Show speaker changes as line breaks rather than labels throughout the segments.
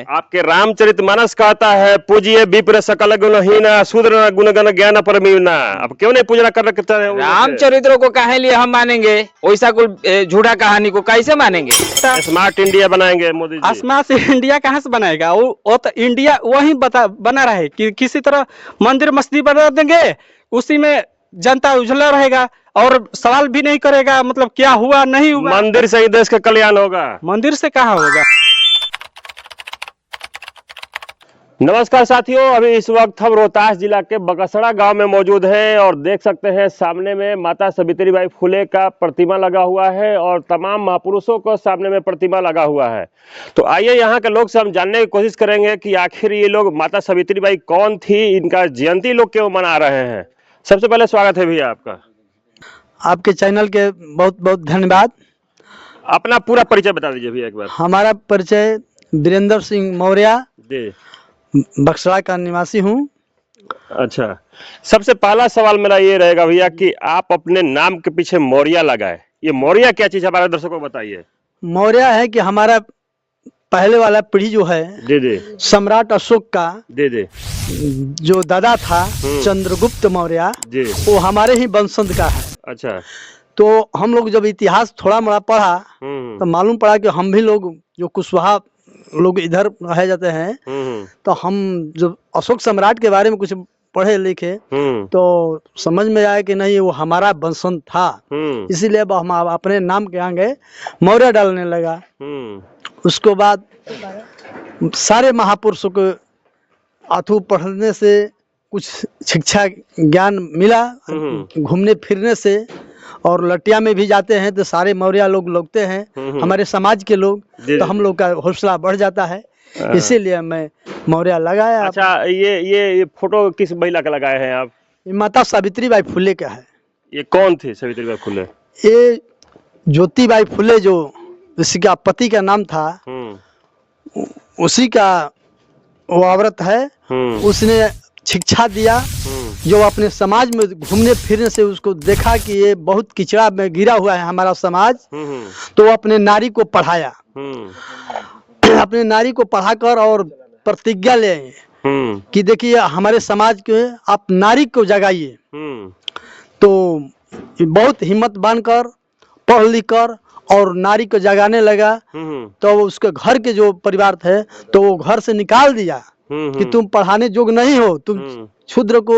आपके रामचरितमानस कहता है पूजिए विप्र सकल गुणहीन शूद्र गुणगण ज्ञान परमीना। अब क्यों नहीं पूजना कर रखते हैं?
रामचरित्र को काहे लिए हम मानेंगे? वैसा कुल झूठा कहानी को कैसे मानेंगे?
स्मार्ट इंडिया बनाएंगे मोदी जी।
स्मार्ट इंडिया कहाँ से बनाएगा? वो तो इंडिया वही बना रहे कि किसी तरह मंदिर मस्जिद बना देंगे, उसी में जनता उजला रहेगा और सवाल भी नहीं करेगा मतलब क्या हुआ नहीं हुआ।
मंदिर से ही देश का कल्याण होगा।
मंदिर से कहाँ होगा?
नमस्कार साथियों, अभी इस वक्त हम रोहतास जिला के बकसड़ा गांव में मौजूद हैं और देख सकते हैं सामने में माता सावित्रीबाई फुले का प्रतिमा लगा हुआ है और तमाम महापुरुषों को सामने में प्रतिमा लगा हुआ है। तो आइए यहाँ के लोग से हम जानने की कोशिश करेंगे कि आखिर ये लोग माता सावित्रीबाई कौन थी, इनका जयंती लोग क्यों मना रहे हैं। सबसे पहले स्वागत है भैया आपका।
आपके चैनल के बहुत बहुत धन्यवाद।
अपना पूरा परिचय बता दीजिए भैया एक बार।
हमारा परिचय वीरेंद्र सिंह मौर्य,
जी,
बक्सड़ा का निवासी हूँ।
अच्छा, सबसे पहला सवाल मेरा ये रहेगा भैया कि आप अपने नाम के पीछे मौर्य लगाए, ये मौर्य क्या चीज है हमारे दर्शकों को बताइए।
मौर्य है कि हमारा पहले वाला पीढ़ी जो है,
जी जी,
सम्राट अशोक का
जी जी,
जो दादा था चंद्रगुप्त मौर्य,
जी,
वो हमारे ही वंशज का है।
अच्छा,
तो हम लोग जब इतिहास थोड़ा मोड़ा पढ़ा तो मालूम पड़ा कि हम भी लोग जो कुशवाहा लोग इधर रह जाते हैं, तो हम जब अशोक सम्राट के बारे में कुछ पढ़े लिखे तो समझ में आया कि नहीं वो हमारा वंशज था, इसीलिए अब हम अपने नाम के आगे मौर्य डालने लगा। उसके बाद सारे महापुरुषों को अथू पढ़ने से कुछ शिक्षा ज्ञान मिला, घूमने फिरने से, और लटिया में भी जाते हैं तो सारे मौर्य लोग लगते हैं हमारे समाज के लोग, तो हम लोग का हौसला बढ़ जाता है, इसीलिए मैं मौर्य लगाया।
अच्छा, ये फोटो किस महिला का लगाए हैं आप?
ये माता सावित्रीबाई फुले का है।
ये कौन थी सावित्रीबाई फुले?
ये ज्योतिबाई फुले जो इसका पति का नाम था, उसी का वो औरत है। उसने शिक्षा दिया, जो अपने समाज में घूमने फिरने से उसको देखा कि ये बहुत कीचड़ा में गिरा हुआ है हमारा समाज, तो वो अपने नारी को पढ़ाया। अपने नारी को पढ़ाकर और प्रतिज्ञा ले कि देखिए हमारे समाज के आप नारी को जगाइए। तो बहुत हिम्मत बांधकर पढ़ लिख कर और नारी को जगाने लगा। तो उसके घर के जो परिवार थे तो वो घर से निकाल दिया कि तुम पढ़ाने योग्य नहीं हो, तुम शूद्र को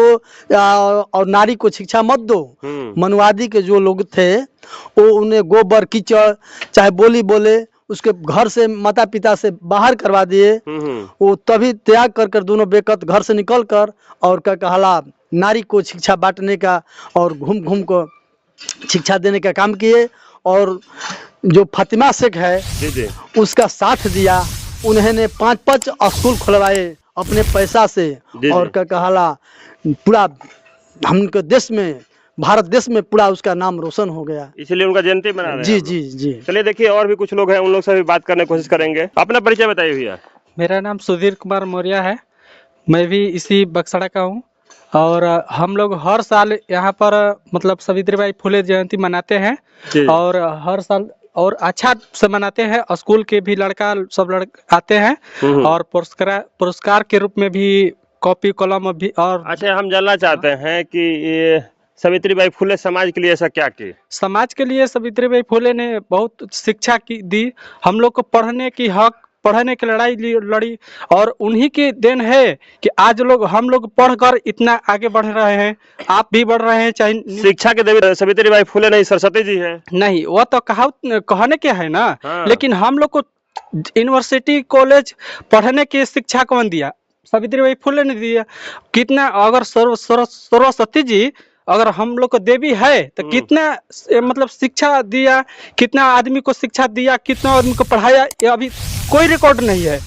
और नारी को शिक्षा मत दो। मनुवादी के जो लोग थे वो उन्हें गोबर कीचड़ चाहे बोली बोले उसके घर से माता पिता से बाहर करवा दिए। वो तभी त्याग कर दोनों बेकत घर से निकल कर और क्या कहला नारी को शिक्षा बांटने का और घूम घूम को शिक्षा देने का काम किए। और जो फातिमा शेख है उसका साथ दिया, उन्होंने 5-5 स्कूल खुलवाए अपने पैसा से, और क्या कहला पूरा हमके देश में भारत देश में पूरा उसका नाम रोशन हो गया,
इसलिए उनका जयंती मना रहे हैं।
जी जी जी।
चलिए देखिए और भी कुछ लोग हैं, उन लोग से भी बात करने की कोशिश करेंगे। अपना परिचय बताइए भैया।
मेरा नाम सुधीर कुमार मौर्य है, मैं भी इसी बक्सड़ा का हूँ और हम लोग हर साल यहाँ पर मतलब सावित्रीबाई फुले जयंती मनाते हैं और हर साल और अच्छा से मनाते हैं। स्कूल के भी लड़का सब लड़के आते हैं और पुरस्कार के रूप में भी कॉपी कलम भी। और
अच्छा, हम जानना चाहते हैं कि ये सावित्रीबाई फुले समाज के लिए ऐसा क्या की? समाज
के लिए सावित्रीबाई फुले ने बहुत शिक्षा की दी, हम लोग को पढ़ने की हक, पढ़ने की लड़ाई लड़ी, और उन्हीं की देन है कि आज हम लोग पढ़कर इतना आगे बढ़ रहे हैं, आप भी बढ़ रहे हैं। चाहे
शिक्षा के देवी सावित्रीबाई फुले नहीं सरस्वती जी है?
नहीं, वो तो कहने के है ना। लेकिन हम लोग को यूनिवर्सिटी कॉलेज पढ़ने की शिक्षा कौन दिया? सावित्रीबाई फुले ने दिया। कितना अगर सरस्वती जी अगर हम लोग को देवी है तो कितना मतलब शिक्षा दिया, कितना आदमी को शिक्षा दिया, कितना आदमी को पढ़ाया, ये अभी कोई रिकॉर्ड नहीं है।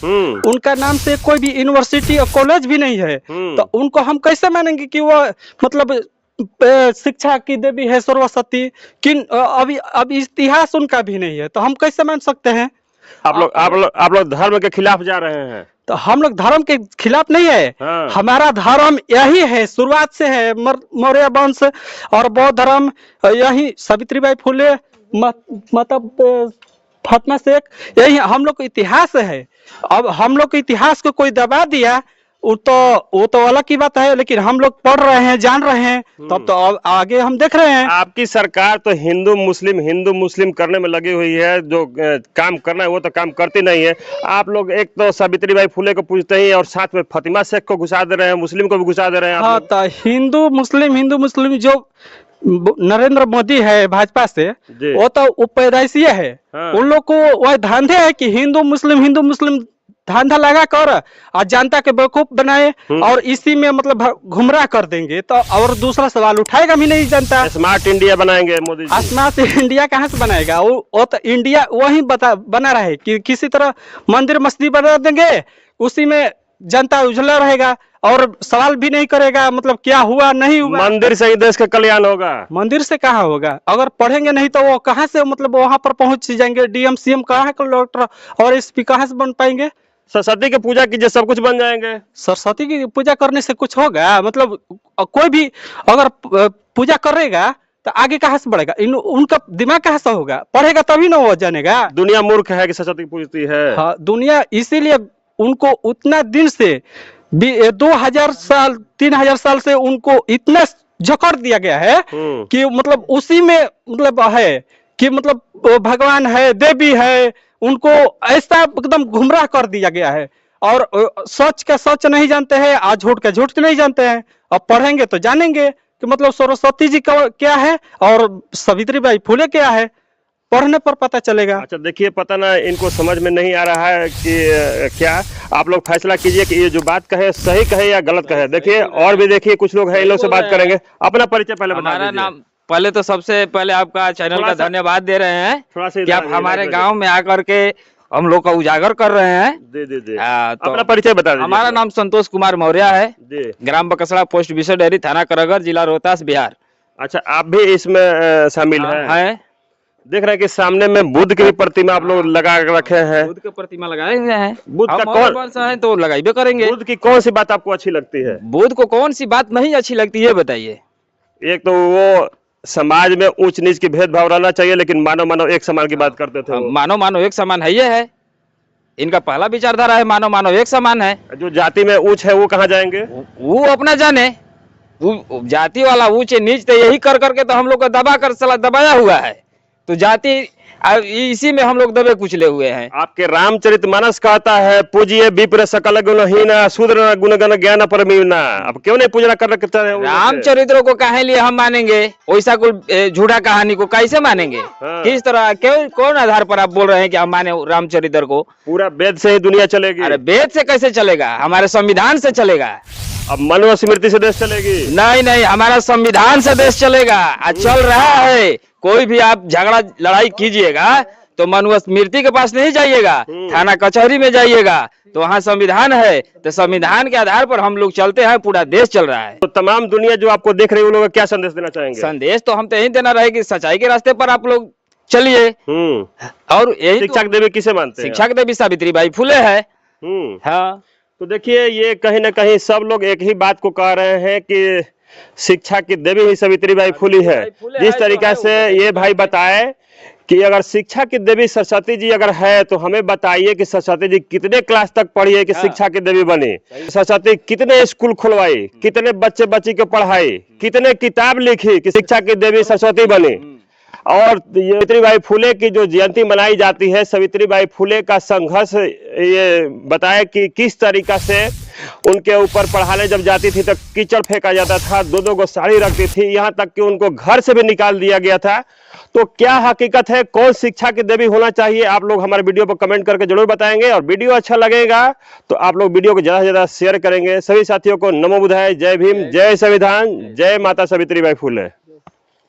उनका नाम से कोई भी यूनिवर्सिटी और कॉलेज भी नहीं है, तो उनको हम कैसे मानेंगे कि वो मतलब शिक्षा की देवी है सरस्वती? किन अभी इतिहास उनका भी नहीं है, तो हम कैसे मान सकते हैं?
आप लोग धर्म के खिलाफ जा रहे हैं।
तो हम लोग धर्म के खिलाफ नहीं है। हमारा धर्म यही है, शुरुआत से है, मौर्य वंश और बौद्ध धर्म यही, सावित्रीबाई फुले मतलब फातिमा शेख, यही हम लोग को इतिहास है अब हम लोग के इतिहास को कोई दबा दिया, वो तो अलग की बात है, लेकिन हम लोग पढ़ रहे हैं, जान रहे हैं, तब तो अब आगे हम देख रहे हैं।
आपकी सरकार तो हिंदू मुस्लिम करने में लगी हुई है, जो काम करना है वो तो काम करती नहीं है। आप लोग एक तो सावित्रीबाई फुले को पूछते ही और साथ में फातिमा शेख को घुसा दे रहे हैं, मुस्लिम को भी घुसा दे रहे हैं।
हाँ, तो हिंदू मुस्लिम जो नरेंद्र मोदी है भाजपा से, वो तो पैदाइशी है।
हाँ।
उन लोग को वह धंधे है कि हिंदू मुस्लिम धंधा लगा कर और जनता के बेवकूफ बनाए और इसी में मतलब गुमराह कर देंगे, तो और दूसरा सवाल उठाएगा भी नहीं जनता।
स्मार्ट इंडिया बनाएंगे मोदी जी।
स्मार्ट इंडिया कहाँ से बनाएगा? वो तो इंडिया वही बना रहे कि किसी तरह मंदिर मस्जिद बना देंगे, उसी में जनता उजला रहेगा और सवाल भी नहीं करेगा मतलब क्या हुआ नहीं हुआ।
मंदिर से ही देश का कल्याण होगा।
मंदिर से कहाँ होगा? अगर पढ़ेंगे नहीं तो वो कहाँ से मतलब वहां पर पहुंच जाएंगे? डीएम सीएम कहाँ, कलेक्टर और एसपी कहाँ से बन पाएंगे?
सरस्वती की पूजा कीजिए, सब कुछ बन जाएंगे।
सरस्वती की पूजा करने से कुछ होगा? मतलब कोई भी अगर पूजा करेगा तो आगे कहाँ से बढ़ेगा? उनका दिमाग कहाँ से होगा? पढ़ेगा तभी ना वो जानेगा।
दुनिया मूर्ख है कि सरस्वती पूजती है।
हाँ, दुनिया इसीलिए उनको उतना दिन से 2000 साल 3000 साल से उनको इतना जकड़ दिया गया है कि मतलब उसी में मतलब है कि मतलब भगवान है, देवी है, उनको ऐसा एकदम गुमराह कर दिया गया है। और सच का सच नहीं जानते हैं, आज झूठ का झूठ नहीं जानते हैं। अब पढ़ेंगे तो जानेंगे कि मतलब सरस्वती जी का क्या है और सावित्रीबाई फुले क्या है, पढ़ने पर पता चलेगा।
अच्छा देखिए, पता ना इनको समझ में नहीं आ रहा है कि क्या। आप लोग फैसला कीजिए कि ये जो बात कहे सही कहे या गलत कहे। देखिए और भी देखिए कुछ लोग हैं, इन लोग से बात करेंगे। अपना परिचय पहले बता
हमारा
दीजिए।
नाम, पहले तो सबसे पहले आपका चैनल का धन्यवाद दे रहे हैं
थोड़ा सा
कि आप हमारे गांव में आकर के हम लोग का उजागर कर रहे हैं।
दे।
तो
अपना परिचय बता दीजिए।
हमारा नाम संतोष कुमार मौर्य है, ग्राम बकसड़ा, पोस्ट विशर डेयरी, थाना करगर, जिला रोहतास, बिहार।
अच्छा, आप भी इसमें शामिल हैं? देख रहे हैं कि सामने में बुद्ध की भी प्रतिमा आप लोग लगा रखे हैं।
बुद्ध की प्रतिमा लगाए हुए हैं।
बुद्ध का कौन
है तो लगाइबे करेंगे।
बुद्ध की कौन सी बात आपको अच्छी लगती है?
बुद्ध को कौन सी बात नहीं अच्छी लगती है बताइए?
एक तो वो समाज में ऊंच नीच की भेदभाव रहना चाहिए, लेकिन मानव एक समान की बात करते थे।
मानव एक समान है, ये है इनका पहला विचारधारा है। मानव एक समान है।
जो जाति में ऊंच है वो कहाँ जाएंगे?
वो अपना जाने। वो जाति वाला ऊंच नीच तो यही कर करके तो हम लोग को दबा कर सला दबाया हुआ है। तो जाति इसी में हम लोग दबे कुचले हुए हैं। आपके
रामचरितमानस कहता है पूजिए विप्र सकल गुणहीन शूद्र गुणगण ज्ञान परमीना। अब क्यों नहीं पूजना कर रखते हैं?
रामचरित्र को काहे लिए हम मानेंगे? वैसा कोई झूठा कहानी को कैसे मानेंगे?
हाँ।
किस तरह कौन आधार पर आप बोल रहे हैं कि हम माने रामचरित्र को?
पूरा वेद से ही दुनिया चलेगी।
अरे वेद से कैसे चलेगा? हमारे संविधान से चलेगा।
अब मनुस्मृति से देश चलेगी?
नहीं, हमारा संविधान से देश चलेगा। चल रहा है। कोई भी आप झगड़ा लड़ाई कीजिएगा तो मनुस्मृति के पास नहीं जाइएगा, थाना कचहरी में जाइएगा, तो वहाँ संविधान है। तो संविधान के आधार पर हम लोग चलते हैं, पूरा देश चल रहा है।
तो तमाम दुनिया जो आपको देख रही है, वो लोग क्या संदेश देना चाहेंगे?
संदेश तो हम तो यही देना रहे कि सच्चाई के रास्ते पर आप लोग चलिए। और यही
शिक्षक देवी किसे मानते हैं?
शिक्षक देवी सावित्रीबाई फुले है।
हाँ, तो देखिए ये कहीं ना कहीं सब लोग एक ही बात को कह रहे हैं कि शिक्षा की देवी ही सावित्रीबाई फुले है। जिस तरीका से ये भाई बताए कि अगर शिक्षा की देवी सरस्वती जी अगर है तो हमें बताइए कि सरस्वती जी कितने क्लास तक पढ़ी है कि शिक्षा की देवी बनी? सरस्वती कितने स्कूल खुलवाई, कितने बच्चे बच्ची को पढ़ाई, कितने किताब लिखी कि शिक्षा की देवी सरस्वती बनी? और सावित्रीबाई फुले की जो जयंती मनाई जाती है, सावित्रीबाई फुले का संघर्ष ये बताया कि किस तरीका से उनके ऊपर पढ़ाने जब जाती थी तो कीचड़ फेंका जाता था, दो गो साड़ी रखती थी, यहाँ तक कि उनको घर से भी निकाल दिया गया था। तो क्या हकीकत है, कौन शिक्षा की देवी होना चाहिए? आप लोग हमारे वीडियो पर कमेंट करके जरूर बताएंगे। और वीडियो अच्छा लगेगा तो आप लोग वीडियो को ज्यादा से ज्यादा शेयर करेंगे। सभी साथियों को नमो बुद्धाय, जय भीम, जय संविधान, जय माता सावित्रीबाई फुले।